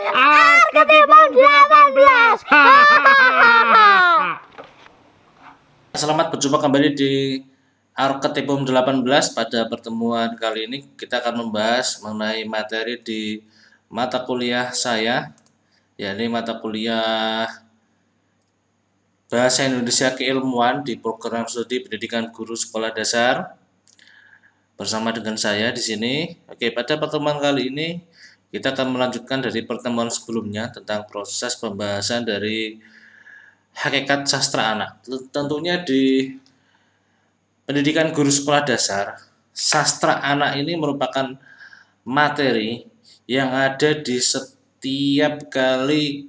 Arketipum 18. Selamat berjumpa kembali di Arketipum 18. Pada pertemuan kali ini kita akan membahas mengenai materi di mata kuliah saya, yakni mata kuliah Bahasa Indonesia Keilmuan di program studi Pendidikan Guru Sekolah Dasar bersama dengan saya di sini. Oke, pada pertemuan kali ini kita akan melanjutkan dari pertemuan sebelumnya tentang proses pembahasan dari hakikat sastra anak. Tentunya di Pendidikan Guru Sekolah Dasar, sastra anak ini merupakan materi yang ada di setiap kali,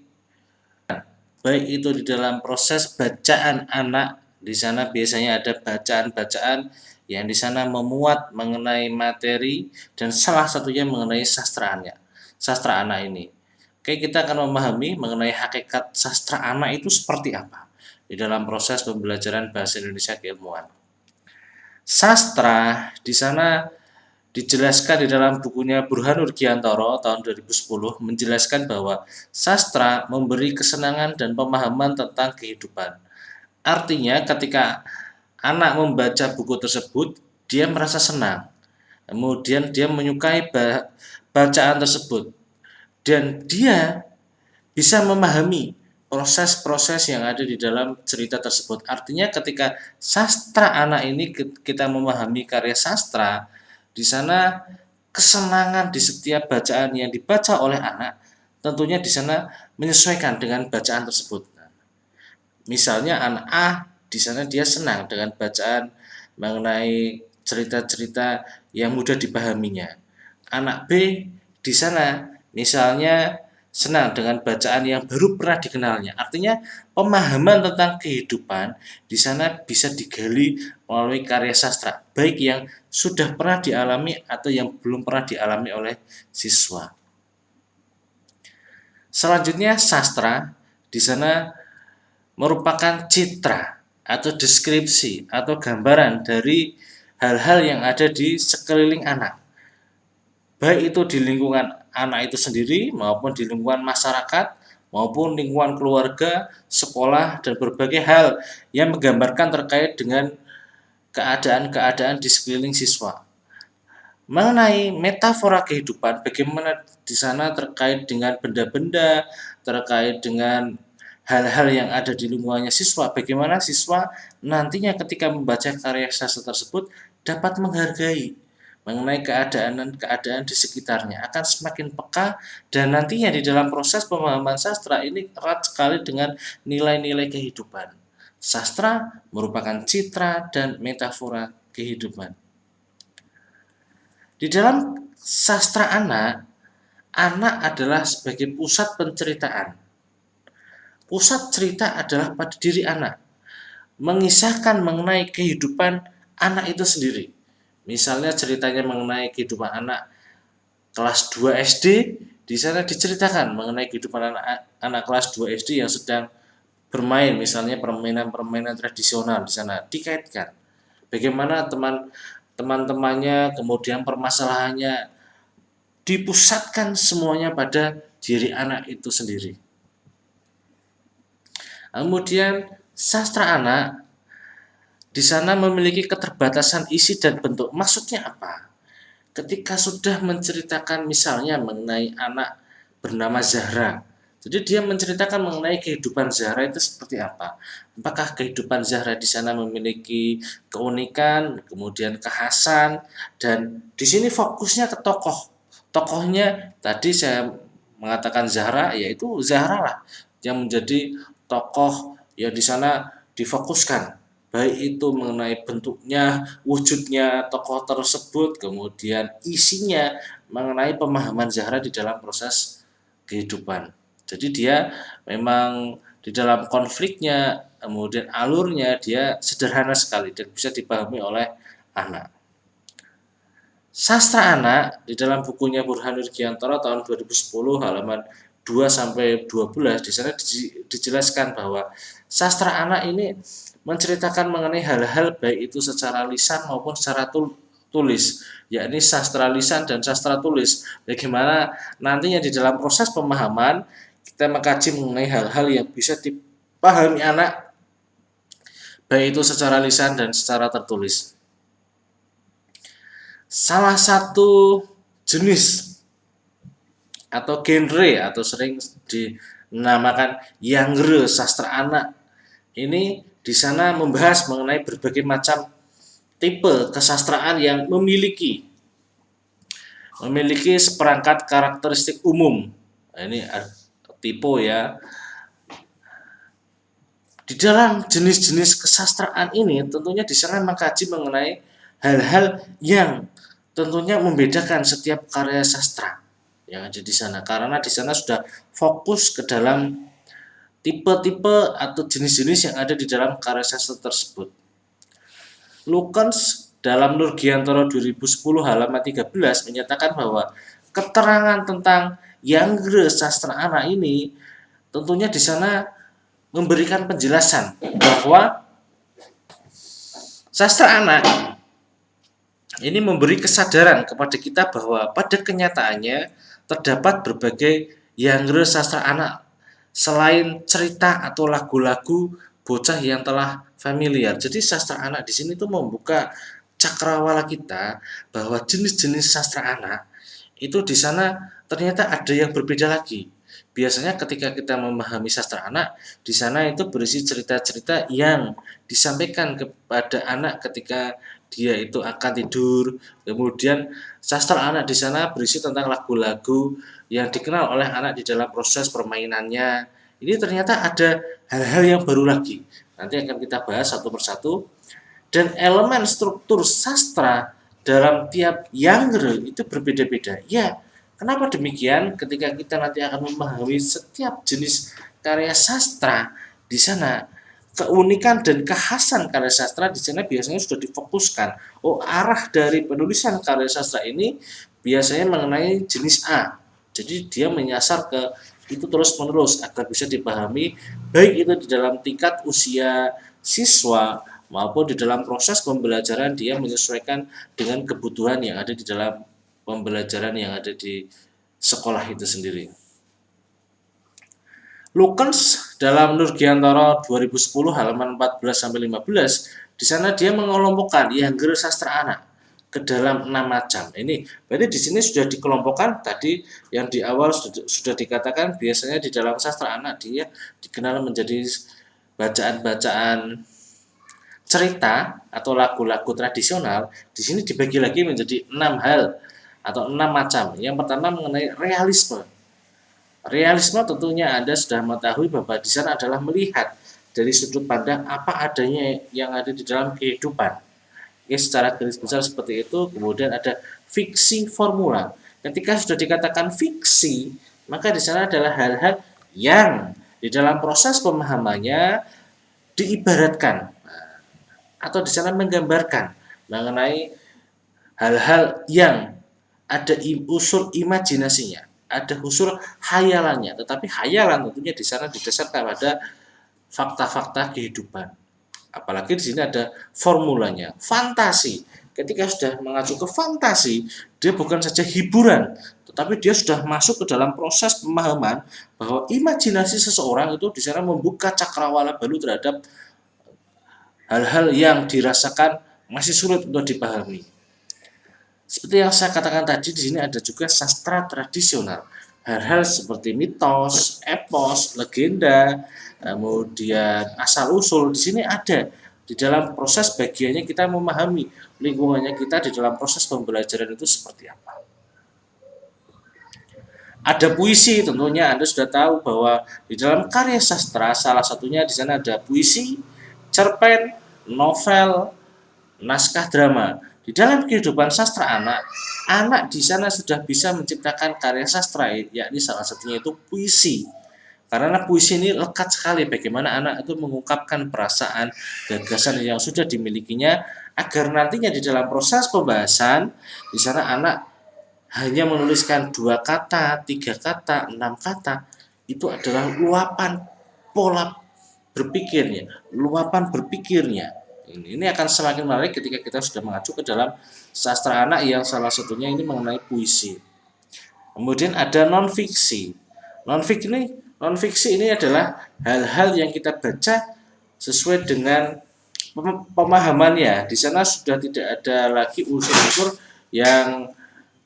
baik itu di dalam proses bacaan anak. Di sana biasanya ada bacaan-bacaan yang di sana memuat mengenai materi dan salah satunya mengenai sastra anak ini. Oke, kita akan memahami mengenai hakikat sastra anak itu seperti apa di dalam proses pembelajaran bahasa Indonesia keilmuan. Sastra di sana dijelaskan di dalam bukunya Burhanur Giantoro tahun 2010 menjelaskan bahwa sastra memberi kesenangan dan pemahaman tentang kehidupan. Artinya ketika anak membaca buku tersebut, dia merasa senang. Kemudian dia menyukai bacaan tersebut dan dia bisa memahami proses-proses yang ada di dalam cerita tersebut. Artinya ketika sastra anak ini kita memahami karya sastra, di sana kesenangan di setiap bacaan yang dibaca oleh anak tentunya di sana menyesuaikan dengan bacaan tersebut. Misalnya anak A di sana dia senang dengan bacaan mengenai cerita-cerita yang mudah dipahaminya. Anak B di sana misalnya senang dengan bacaan yang baru pernah dikenalnya. Artinya pemahaman tentang kehidupan di sana bisa digali melalui karya sastra, baik yang sudah pernah dialami atau yang belum pernah dialami oleh siswa. Selanjutnya sastra di sana merupakan citra atau deskripsi atau gambaran dari hal-hal yang ada di sekeliling anak. Baik itu di lingkungan anak itu sendiri maupun di lingkungan masyarakat maupun lingkungan keluarga, sekolah, dan berbagai hal yang menggambarkan terkait dengan keadaan-keadaan di sekeliling siswa. Mengenai metafora kehidupan, bagaimana di sana terkait dengan benda-benda, terkait dengan hal-hal yang ada di lingkungannya siswa, bagaimana siswa nantinya ketika membaca karya sastra tersebut dapat menghargai mengenai keadaan di sekitarnya, akan semakin peka dan nantinya di dalam proses pemahaman sastra ini erat sekali dengan nilai-nilai kehidupan. Sastra merupakan citra dan metafora kehidupan. Di dalam sastra anak adalah sebagai pusat penceritaan. Pusat cerita adalah pada diri anak, mengisahkan mengenai kehidupan anak itu sendiri. Misalnya ceritanya mengenai kehidupan anak kelas 2 SD, di sana diceritakan mengenai kehidupan anak kelas 2 SD yang sedang bermain, misalnya permainan-permainan tradisional di sana dikaitkan. Bagaimana teman-temannya, kemudian permasalahannya dipusatkan semuanya pada diri anak itu sendiri. Kemudian sastra anak di sana memiliki keterbatasan isi dan bentuk. Maksudnya apa? Ketika sudah menceritakan misalnya mengenai anak bernama Zahra, jadi dia menceritakan mengenai kehidupan Zahra itu seperti apa. Apakah kehidupan Zahra di sana memiliki keunikan, kemudian kekhasan, dan di sini fokusnya ke tokoh. Tokohnya tadi saya mengatakan Zahra, yaitu Zahra lah yang menjadi tokoh yang di sana difokuskan, baik itu mengenai bentuknya, wujudnya tokoh tersebut, kemudian isinya mengenai pemahaman Zahra di dalam proses kehidupan. Jadi dia memang di dalam konfliknya, kemudian alurnya dia sederhana sekali dan bisa dipahami oleh anak. Sastra anak di dalam bukunya Burhanur Giantoro tahun 2010 halaman 2 sampai 12 di sana dijelaskan bahwa sastra anak ini menceritakan mengenai hal-hal baik itu secara lisan maupun secara tulis, yakni sastra lisan dan sastra tulis. Bagaimana nantinya di dalam proses pemahaman kita mengkaji mengenai hal-hal yang bisa dipahami anak, baik itu secara lisan dan secara tertulis. Salah satu jenis atau genre atau sering dinamakan genre sastra anak ini di sana membahas mengenai berbagai macam tipe kesastraan yang memiliki seperangkat karakteristik umum. Nah, ini tipe ya. Di dalam jenis-jenis kesastraan ini tentunya di sana mengkaji mengenai hal-hal yang tentunya membedakan setiap karya sastra yang ada di sana, karena di sana sudah fokus ke dalam tipe-tipe atau jenis-jenis yang ada di dalam karya sastra tersebut. Lukens dalam Nurgiantoro 2010 halaman 13 menyatakan bahwa keterangan tentang genre sastra anak ini tentunya di sana memberikan penjelasan bahwa sastra anak ini memberi kesadaran kepada kita bahwa pada kenyataannya terdapat berbagai genre sastra anak selain cerita atau lagu-lagu bocah yang telah familiar. Jadi sastra anak di sini tuh membuka cakrawala kita bahwa jenis-jenis sastra anak itu di sana ternyata ada yang berbeda lagi. Biasanya ketika kita memahami sastra anak, di sana itu berisi cerita-cerita yang disampaikan kepada anak ketika dia itu akan tidur. Kemudian sastra anak di sana berisi tentang lagu-lagu yang dikenal oleh anak di dalam proses permainannya. Ini ternyata ada hal-hal yang baru lagi. Nanti akan kita bahas satu persatu. Dan elemen struktur sastra dalam tiap genre itu berbeda-beda. Ya, kenapa demikian? Ketika kita nanti akan memahami setiap jenis karya sastra, di sana keunikan dan kekhasan karya sastra di sana biasanya sudah difokuskan. Oh, arah dari penulisan karya sastra ini biasanya mengenai jenis A. Jadi dia menyasar ke itu terus-menerus agar bisa dipahami baik itu di dalam tingkat usia siswa maupun di dalam proses pembelajaran dia menyesuaikan dengan kebutuhan yang ada di dalam pembelajaran yang ada di sekolah itu sendiri. Lukens dalam Nurgiantoro 2010 halaman 14-15 di sana dia mengelompokkan genre sastra anak ke dalam 6 macam. Ini berarti di sini sudah dikelompokkan tadi yang di awal sudah dikatakan biasanya di dalam sastra anak dia dikenal menjadi bacaan-bacaan cerita atau lagu-lagu tradisional. Di sini dibagi lagi menjadi 6 hal atau 6 macam. Yang pertama mengenai realisme. Realisme tentunya Anda sudah mengetahui bahwa di sana adalah melihat dari sudut pandang apa adanya yang ada di dalam kehidupan. Oke, secara garis besar seperti itu. Kemudian ada fiksi formula. Ketika sudah dikatakan fiksi, maka di sana adalah hal-hal yang di dalam proses pemahamannya diibaratkan atau di sana menggambarkan mengenai hal-hal yang ada unsur imajinasinya, ada unsur hayalannya, tetapi hayalan tentunya di sana didasarkan pada fakta-fakta kehidupan. Apalagi di sini ada formulanya, fantasi. Ketika sudah mengacu ke fantasi, dia bukan saja hiburan, tetapi dia sudah masuk ke dalam proses pemahaman bahwa imajinasi seseorang itu di sana membuka cakrawala baru terhadap hal-hal yang dirasakan masih sulit untuk dipahami. Seperti yang saya katakan tadi, di sini ada juga sastra tradisional. Hal-hal seperti mitos, epos, legenda, kemudian asal-usul, di sini ada. Di dalam proses bagiannya kita memahami lingkungannya kita di dalam proses pembelajaran itu seperti apa. Ada puisi, tentunya Anda sudah tahu bahwa di dalam karya sastra salah satunya di sana ada puisi, cerpen, novel, naskah drama. Di dalam kehidupan sastra anak, anak di sana sudah bisa menciptakan karya sastra, yakni salah satunya itu puisi. Karena puisi ini lekat sekali bagaimana anak itu mengungkapkan perasaan, gagasan yang sudah dimilikinya agar nantinya di dalam proses pembahasan di sana anak hanya menuliskan 2 kata, 3 kata, 6 kata, itu adalah luapan pola berpikirnya, luapan berpikirnya. Ini akan semakin menarik ketika kita sudah mengacu ke dalam sastra anak yang salah satunya ini mengenai puisi. Kemudian ada non-fiksi. Non-fiksi ini adalah hal-hal yang kita baca sesuai dengan pemahamannya. Di sana sudah tidak ada lagi unsur-unsur yang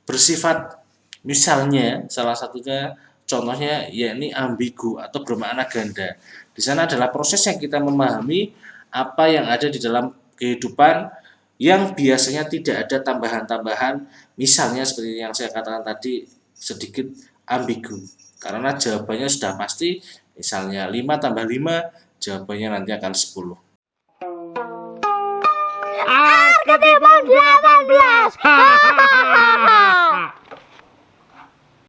bersifat, misalnya salah satunya contohnya yakni ambigu atau bermakna ganda. Di sana adalah proses yang kita memahami apa yang ada di dalam kehidupan yang biasanya tidak ada tambahan-tambahan, misalnya seperti yang saya katakan tadi sedikit ambigu. Karena jawabannya sudah pasti, misalnya 5 tambah 5 jawabannya nanti akan 10. Arketipon 18.